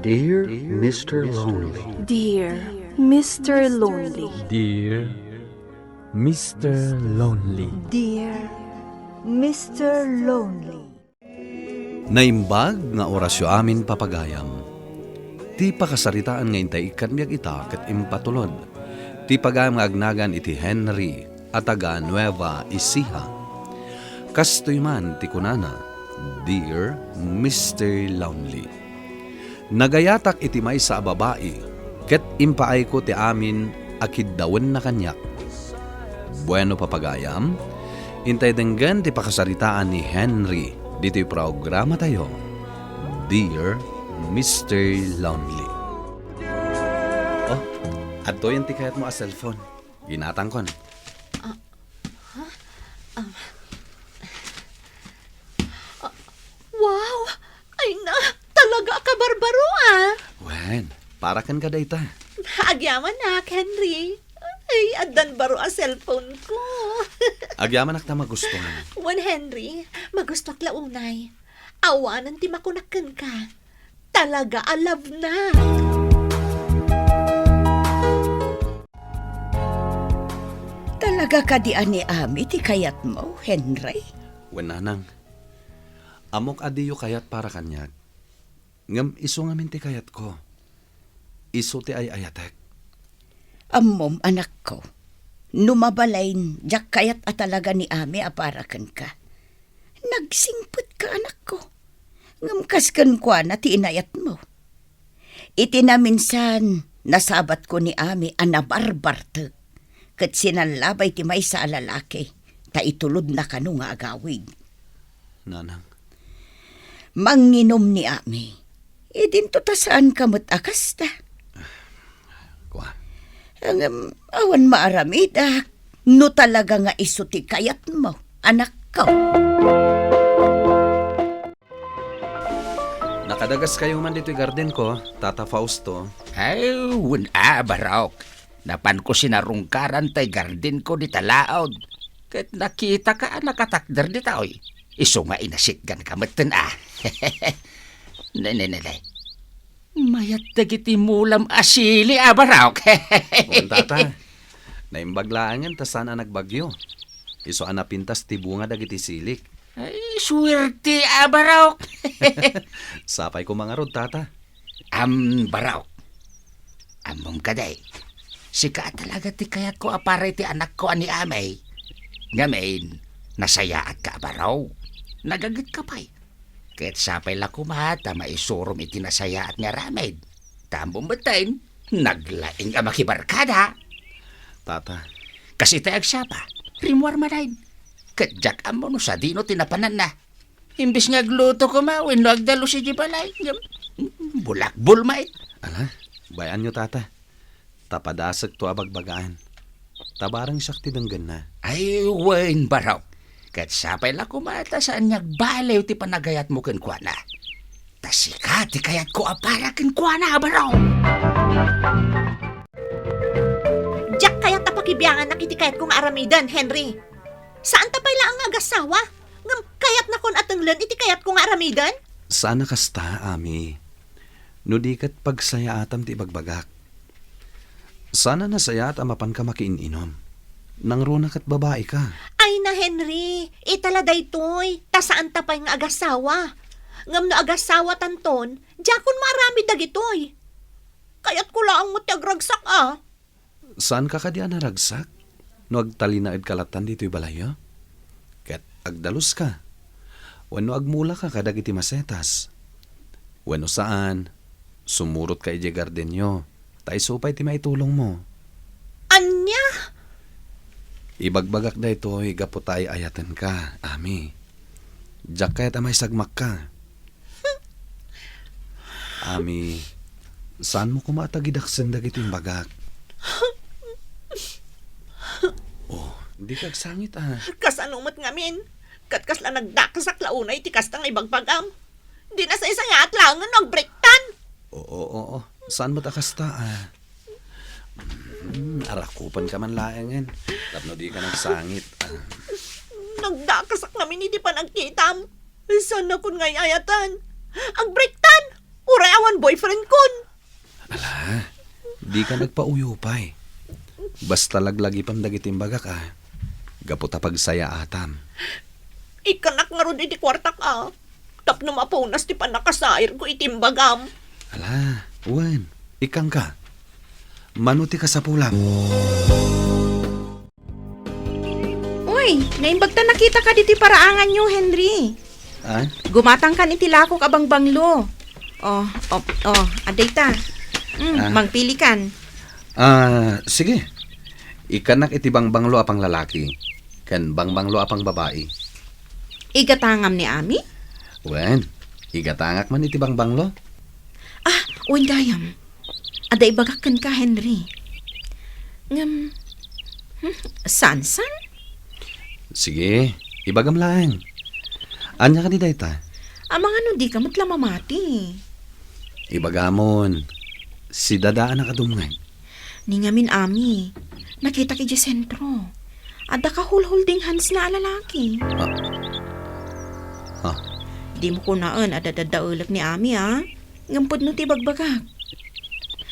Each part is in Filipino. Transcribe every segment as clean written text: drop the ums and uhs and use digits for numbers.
Dear Mr. Lonely. Dear Mr. Lonely. Dear Mr. Lonely. Dear Mr. Lonely. Naimbag nga orasyo amin papagayam. Ti pakasaritaan nga intay ikanbiag ita ket impatulod. Ti pagayam nga agnagan iti Henry at taga Nueva Ecija. Kastoy man ti kunana, Dear Mr. Lonely. Nagayatak iti may sa babae, ket impaay ko ti amin akiddawen na kanyak. Bueno papagayam, intay denggan ti pakasaritaan ni Henry dito'y programa tayo, Dear Mr. Lonely. Oh, ato yung tikayat mo a cellphone. Ginatang kon. Wow! Ay na, talaga ka barbaro Wen, para kan ka dayta. Agyaman na, Henry. Ay, adan baro ang cellphone ko. Agyaman ak na magustuhan. Wan, Henry, magustwak launay. Awanan ti makunakan ka. Talaga, alab na. Talaga ka di ani ami ti kayat mo, Henry? Wen nanang, amok adiyo kayat para kanyag. Ngam iso ngamin ti kayat ko. Iso ti ay ayatek. Ammom, anak ko. Numabalain, jak kayat at talaga ni ami aparakan ka. Nagsingput ka, anak ko. Ngamkaskan ko na ti inayat mo. Iti na minsan, nasabat ko ni ami anabarbarte. Kat sinalabay ti may sa alalaki, ta itulod na kanu nga agawid. Nanang, Manginom ni ami. Idinto ta saan kamot akas ta. kwa. Ang awan maaramida, no talaga nga isuti kayat mo, anak ko. Nakadagas kayo man dito'y garden ko, Tata Fausto. Ay, barok. Napan ko sinarungkaran tay garden ko di talaod. Kat nakita ka nakatakder di taoy. Iso nga inasitgan kamatan Nay. Mayat dagiti mulam asili barok. Wen tata, naimbaglaangan ta sana nagbagyo. Iso anapintas ti bunga dagiti silik. Ay, swerte barok. Sapay ko mga rod, tata. Barok. Amom kaday. Sika talaga ti kayat ko aparay ti anak ko ani amay. Ngamin, nasayaat ka baraw. Nagagit ka pa'y. Kahit sapay la kumata, maisurom iti nasayaat nga ramid. Tambong batain, naglaing ka makibarkada. Tata, Kasi tayag siya pa, rimwar madain. Kadyak amo no sa dino tinapanan na. Imbis nga gluto ko mawin, no agdalo si Jibalay. Bulakbol mait. ala, bayan nyo, tata. Tapadasag to abagbagaan. Tabarang sakti danggan na. Ay, wain baraw. Kat sapay la kumata saan balew ti panagayat mo ken kuana. Tasika ti kayat ko apara ken kuana baraw. Jack kaya tapakibiyangan na kiti kayat kong aramidan, Henry. Saan tapay la ang agasawa? Ngam kayat na kon atenglen iti kayat kong aramidan? Sana kasta, ami. No di kat pagsayaatan ti bagbagak. Sana nasayat amapan ka makiininom. Nang runa kat babae ka. Ay na, Henry. Itala daytoy. Ta saan tapay nga agasawa? Ngam na agasawa tanton, jakon marami dagitoy. Kayat ko lang mo ti agragsak Saan ka kadi anaragsak? No agtalinaid kalatan dito'y balayo? Ket agdalus ka. Wano agmula ka kadag iti masetas. Wano saan? Sumurot ka iti garden nyo. Tay supay ti maitulong mo. Anya? Ibagbagak da ito, gaputay ayatan ka, ami. Diyak kaya't amay sagmak ka. Ami, saan mo kumatagidaksan dagito yung bagak? Oh, hindi kagsangit Kasanumat ngamin. Katkas lang nagdakasak launay ti kastang ibagbagam. Di na sa isang atlangan nagbrektan. Oo. Saan mo takasta Arakupan ka man laengan. Tapno di ka nagsangit. Nagdakasak namin hindi pa nagkitam. Saan na kun ngay ayatan? Ang brektan! Uray awan boyfriend kon. Di ka nagpauyupay. Basta laglagi pam dagitimbaga ka. Gaputa pagsaya atam. Ikanak nga ron iti kwarta ka. Tapno mapunas ti panakasair ko itimbagam. Wan, ikang ka. Manuti ka sa pulang. Uy, naimbagta nakita ka diti paraangan nyo, Henry. Gumatang kan iti lakok abang banglo. Aday ta. Mangpili kan. Sige. Ikanak iti bangbanglo apang lalaki. Kan bangbanglo apang babae. Igatangam ni Ami? Wen, igatangak man iti bangbanglo. Uy, gayam. Aday bagakan ka, Henry. San? Sige, ibagam lang. Anya ka di dayta? Amang ano di ka matla mamati. Ibagamon. Si dadaan na kadumngan. Ningamin Ami. Nakita ki di sentro. Ada ka hulholding hands na alalaki. Di mo kunaan ada dadaulak ni Ami Ngampod no ti bagbagak.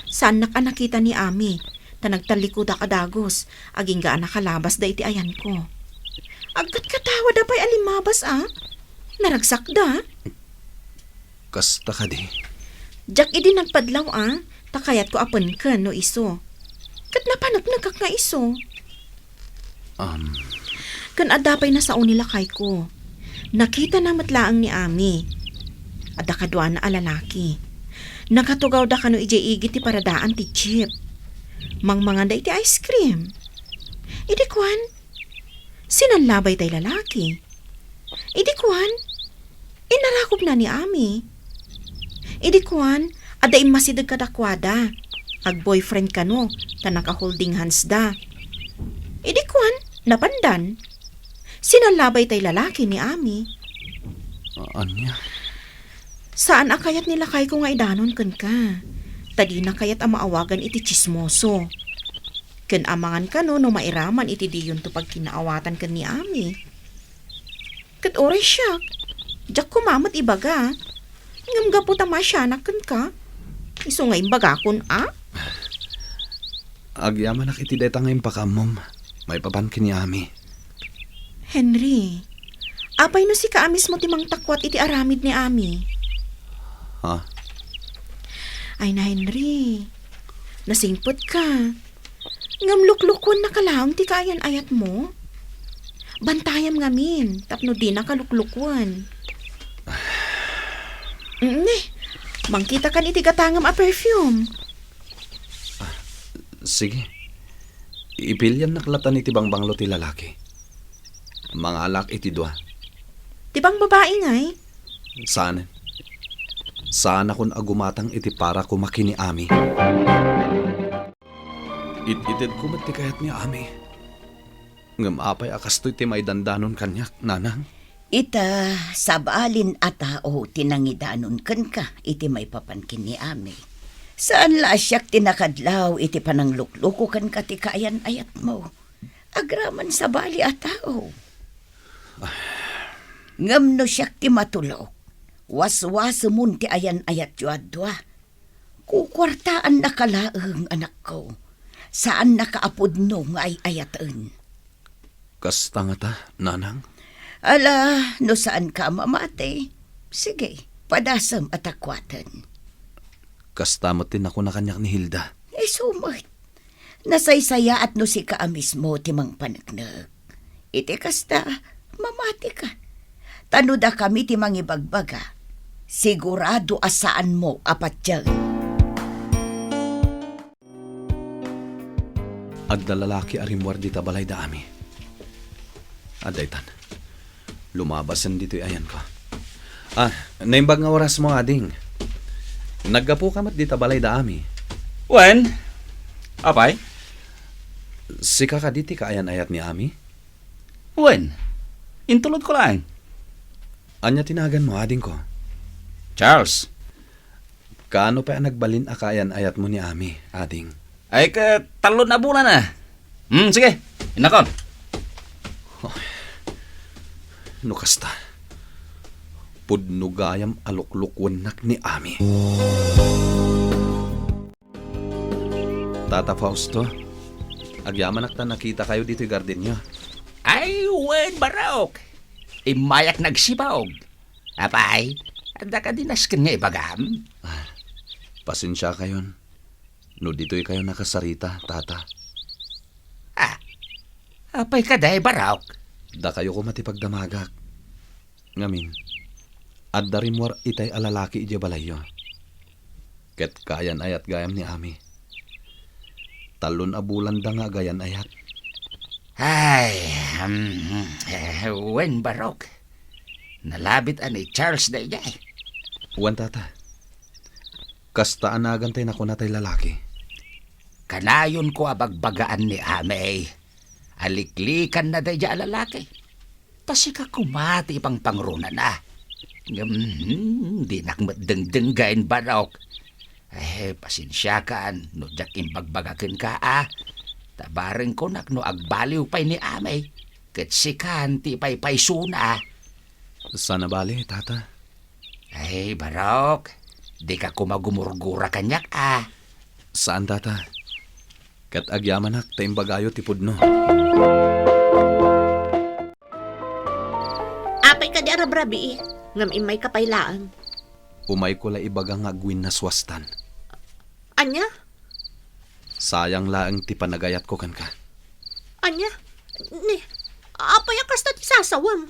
Saan na ka nakita ni Ami? Ta nagtalikod ka dagos. Aging gaan nakalabas da iti ayan ko. Agkat katawa da pa'y alimabas Naragsak da. Kasta ka di. Jak idi nagpadlaw takayat ko apan ka no iso. Kat napanagnagak nga iso. Kan adapay na sa unilakay ko. Nakita na matlaang ni Ami. Ada kadwa na alalaki. Nakatugaw da kano ijay-igi ti paradaan ti jeep. Mangmanganda iti ice cream. Idi kwan, sinanlabay tay lalaki. Idi kwan, inarakop na ni Ami. Idi kwan, ada imasidag kadakwada. Ag boyfriend kano, ta naka-holding hands da. Idi kwan, napandan. Sinanlabay tay lalaki ni Ami. Anya? Saan akayat nila kay ko nga idanon kan ka? Tadi na kayat amaawagan iti chismoso. Ken amangan ka no mairaman iti diyon to pag kinaawatan kan ni Ami. Ket oray siya. Jak kumamat ibaga. Ngam gapo ta masyanak kan ka. Iso nga imbaga kun Agyaman nak iti dayta ngayon pakamom. May papankin ni Ami. Henry, apay no si kaamis mo timang takwat iti aramid ni Ami. Ay na Henry, nasingpot ka. Ngam luklukon na kalawang ti kayan ayat mo. Bantayam ngamin, tapno di na kaluklukwan. Mangkita kan iti gatangam a perfume. Sige. Ipilyan naklatan iti bangbanglo ti lalaki. Mga alak iti dua. Di bang babae ngay? Sana kun agumatang iti para kumakini Ami. Itid kumat ti kayat ni Ami. Ngam apay akastoy ti may dandanon kanyak, nanang. Ita sabalin atao tinangidanon kan ka iti may papankin ni Ami. Saan lasyak tinakadlaw iti pananglukluko kan ka ti kayan ayat mo. Agraman sabali atao. Ngam no siyak ti matulok. Waswas mun ti ayan ayat yuadwa. Kukwartaan na kalaeng anak ko. Saan nakaapod no nga ay ayaten? Kasta nga ta, nanang? Ala, no saan ka mamate? Sige, padasam at akwatan. Kasta mo tin ako na kanyak ni Hilda. Sumot. Nasaysaya at no si ka mismo timang panagnag. Iti kasta, mamati ka. Tanuda kami timang ibagbaga. Sigurado asaan mo apat dyan. Adda lalaki arimwar di tabalay da Ami. Adaytan. Lumabasan dito'y ayan ko. Naimbag nga oras mo, ading. Naggapo ka mat di tabalay da Ami. Wen? Apay? Sika ka diti ka ayan ayat ni Ami? Wen? Intulod ko lang. Anya tinagan mo, ading ko? Charles. Kaano pa nagbalin akayan ayat mo ni Ami, ading? Ay ka talon na bulan na. Sige. Inakon. Nukasta. Pudnugayam aluklukwanak ni Ami. Tata Fausto, agyamanak ta nakita kayo dito yung garden niyo. Ay, wen Barok. Imayak nagsibawg. Apay, anda ka dinasken nga ibagam. Pasensya kayon. No dito'y kayo nakasarita, tata. Apay ka day, Barok. Da kayo ko matipagdamagak. Ngamin, adda rimwar itay alalaki ija balayo. Ket kayan ayat gayam ni Ami. Talon abulan da nga gayan ayat. Ay, wen Barok. Nalabit ani Charles day jay. Uwan tata. Kasta anagan tay nako natay lalaki. Kanayon ko abagbagaan ni Amay. Aliklikan na day ja lalaki. Tasi ka kumati pang pangruna na. Di nakmadengdenggain Barok. Pasensya kan, no jak imbagbagakin ka Tabaring ko no agbaliw pay ni Amay. Ket sikan ti pay suna. Sana bali, tata. Ay, Barok. Di ka kumagumurgura kanyak Saan, tata? Ket agyamanak tayong bagayo tipudno. Apay ka di arabrabi ngam imay kapaylaan. Umay ko la ibaga nga agwin na swastan. Anya? Sayang laang ti panagayat ko kan ka. Anya? Ni, apay akas na ti sasawam.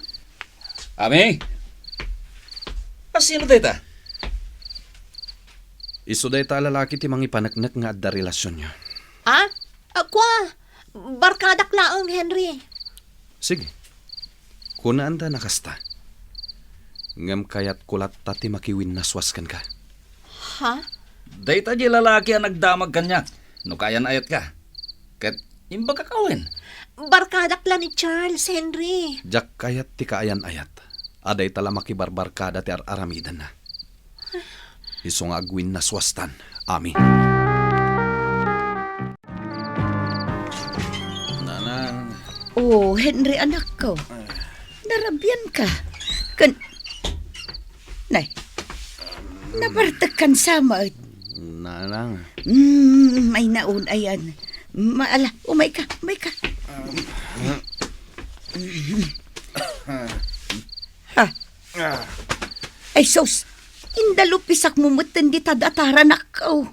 Ami? Sino data? Iso day ta lalaki ti mangipanaknak nga adda relasyon niya. Akwa, barkadak laang, Henry. Sige. Kunaan da nakasta. Ngam kayat kulat tati makiwin naswas kan ka. Ha? Data di lalaki ang nagdamag kanya. No kayan ayat ka. Ket imba ka kawin. Barkadak la ni Charles, Henry. Jak kayat ti kaayan ayat. Aday tala makibarbarkada ti aramidan na. Iso nga agwin naswastan. Ami. Nanang. Oh, Henry, anak ko. Narabyan ka. Nay, nabartakan sama. Nanang. May naun ayan. Maala, umay ka. Ha? Ay, sos. Indalupisak mumutin di tadataran ako.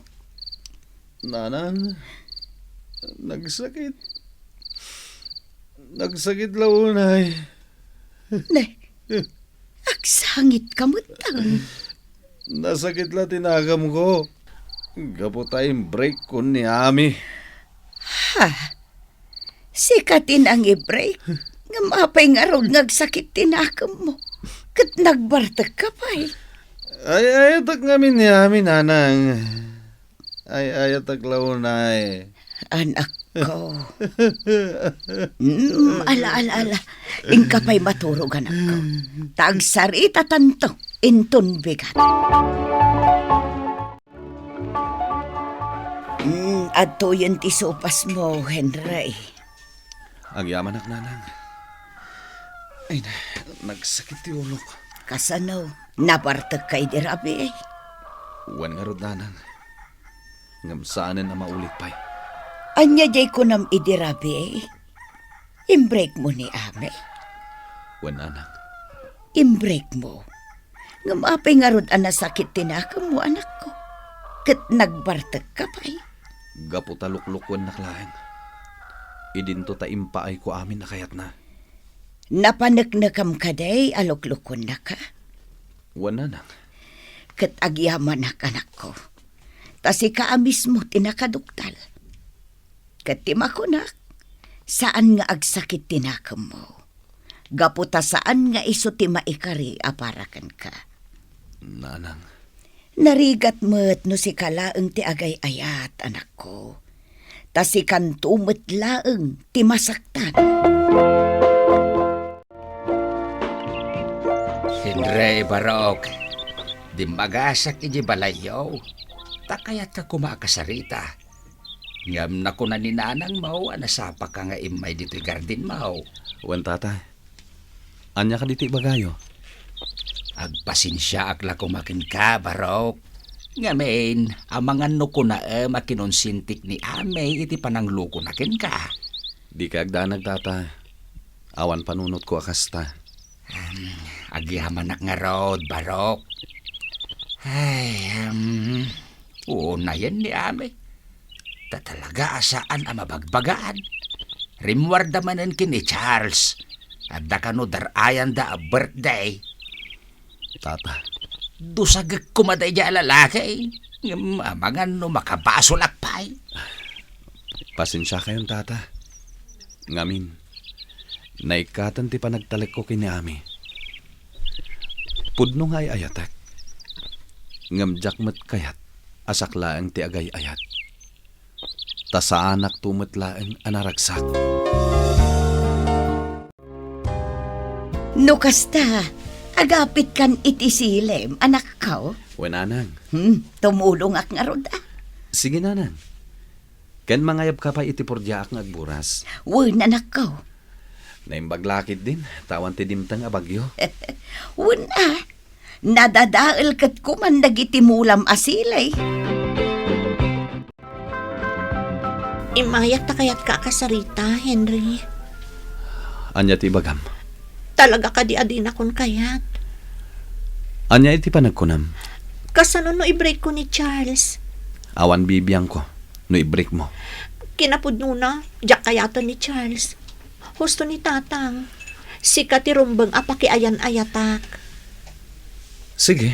Nanang. Nagsakit. Nagsakit launay. Nay, agsangit ka mutang. Nasakit la tinagam ko. Gapo tayong break ko ni Ami. Ha? Sikatin ang i-break. Nga mapay nga ron ngagsakit tinakam mo. Kat nagbartag ka pa eh. Ay, ayatak ngamin ni Ami, nanang. Ay, ayatak launay. Anak ko. Ala. Ingka pa'y maturog, anak ko. Tagsarita tanto, inton bigat. Ato yan ti sopas mo, Henry. Agyaman ak, nanang. Ay, nagsakit ti ulo ko. Kasano, nabartag kay dirabi eh. Uwan nga rod, nanang. Ngamsaanan na maulit pa'y. Anya jay ko nam idirabi eh. Imbreak mo ni Ame. Uwan, nanang. Imbreak mo. Ngamapay nga rod anasakit tinakam mo, anak ko. Kat nagbartag ka pa eh. Gapo taluklukwan naklaeng. Idinto ta impaay ko amin na kayat na. Napanaknakam ka day, aluklukon na ka. Uwan, nanang. Kat agyaman na anak ko. Tasi ka mismo tinakaduktal. Kat timakunak, saan nga agsakit tinakam mo? Gaputa saan nga iso ti maikari aparakan ka. Nanang. Narigat mo't no si kalaeng ti agay ayat, anak ko. Ta si kantumot laeng ti masaktan. Henry Barok, di magasak iji balayaw. Takayat ka kumakasarita. Ngam na ko na ni nanang mau, anasapa ka nga imay dito'y garden mau. Uwan, tata. Anya ka diti bagayo? Agpasinsya akla kumakin ka, Barok. Ngamin, amangan no ko na makinonsintik ni Amay iti panangluko nakin ka. Di ka agdanag, tata. Awan panunot ko akasta. Agyamanak nga rod, Barok. Ay, una yan ni Amay. Tatalaga asaan ang mabagbagaan. Rimwarda manen kini Charles. At da kano darayan da a birthday. Tata, Dusagag kumaday dya lalaki. Amangan no makabasolak pa'y. pasensya kayon, tata. Ngamin, naikatan ti panagtalik ko kini Ami. Pudno nga ay ayatak. Ngamjak met kayat, asaklaang ti agay ayat. Tasaanak tumetlaeng anaragsak. No kasta, agapit kan iti silem, anak ko. Wenanang, Tumulong ak nga rod ah. sige nanang. Ken mangayab ka pa iti pordyaak nga agburas. Wen anak ko. Naimbaglakit din, tawan ti dimtang abagyo. Wen ah. Nadadaal kat kuman dagiti mulam asilay. Imayat ta kayat ka kasarita, Henry. Anya ti bagam. Talaga ka di adin akon kayat. Anya iti panagkunam. Kasano no i-break ko ni Charles. Awan bibiyang ko, no i-break mo. Kinapudno na, diyak kayatan ni Charles. Husto ni Tatang. Si katirumbang apakiayan ayatak. Sige,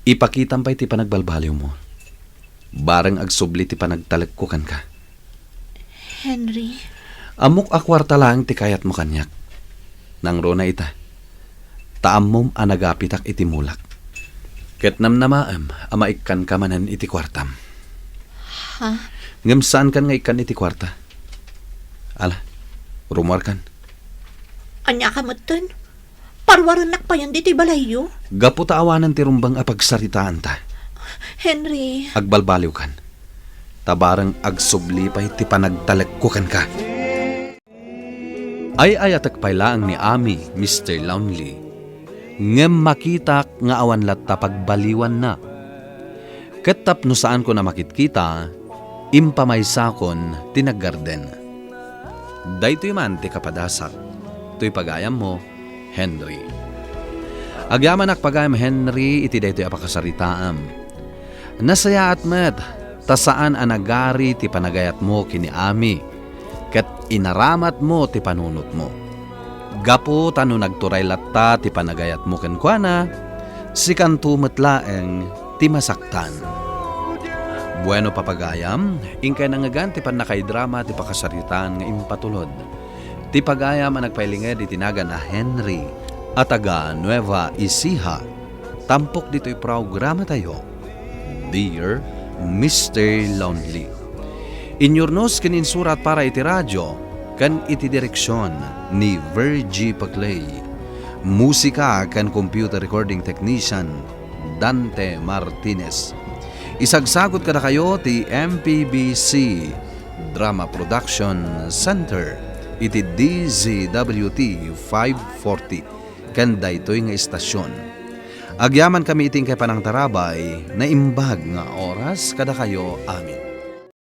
ipakitan pa iti panagbalbaliw mo. Barang agsubli ti panagtalagkukan ka. Henry, Amok akwarta lang ti kayat mo kanyak. Nang rona ita, taam mom anagapitak iti mulak. Ket namnamaam, amaikkan ka manan iti kwartam. ha? Ngem saan kan nga ikan iti kwarta? Ala, rumor kan. Anya ka matan? Parwaranak pa yan diti balayo. Gapu taawanan ti rumbang apagsaritaan ta. Henry, Agbalbaliw kan. Tabarang agsubli pa iti panagtalagkukan ka. Ay ayatak pailaang ni Ami, Mr. Lonely. Ngem makitak nga awan latta pagbaliwan na. Ketap no saan ko na makitkita, impamaysakon tinaggarden. Daytoy man ti kapadasak, to'y pagayam mo, Henry. Agyaman ak pagayam Henry, iti daytoy apakasaritaam. Nasaya at met, tasaan anagari ti panagayat mo kini Ami, ket inaramat mo ti panunot mo. Gapo tano nagturay latta ti panagayat mo kenkwana, sikan tumetlaeng ti masaktan. Bueno papagayam, ingkay nangagan ti panakaidrama ti pakasaritaan nga impatulod. Ti pagayam ang nagpailinged itinaga na Henry at taga Nueva Ecija. Tampok dito'y programa tayo. Dear Mr. Lonely. Inyornos kininsurat para iti radyo kan iti direksyon ni Virgie Paclay. Musika kan computer recording technician Dante Martinez. Isagsagot kada kayo ti MPBC Drama Production Center iti DZWT 540 kan daytoy nga istasyon. Agyaman kami iting kay panang tarabay na imbag nga oras kada kayo amin.